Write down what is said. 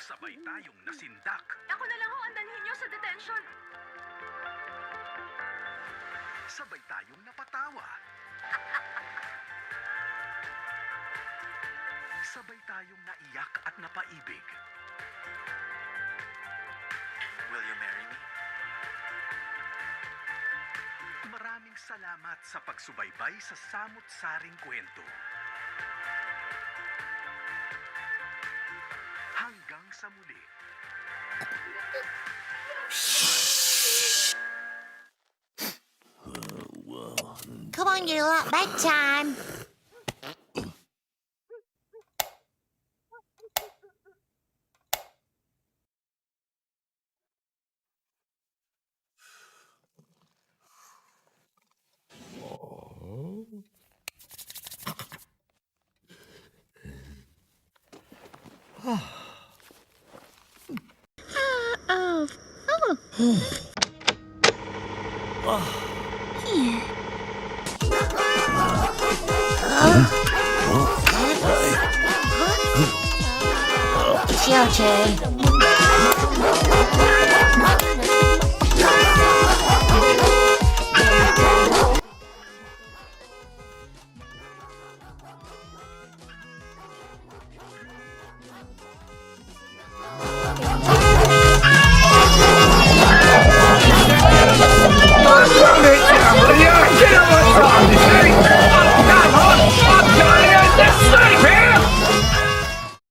Sabay tayong nasindak. Ako na lang ho ang dalhin niyo sa detention. Sabay tayong napatawa. Sabay tayong naiyak at napaibig. Will you marry me? Maraming salamat sa pagsubaybay sa samut-saring kwento. Hanggang sa muli. Come on, you lot, bedtime. It's your turn.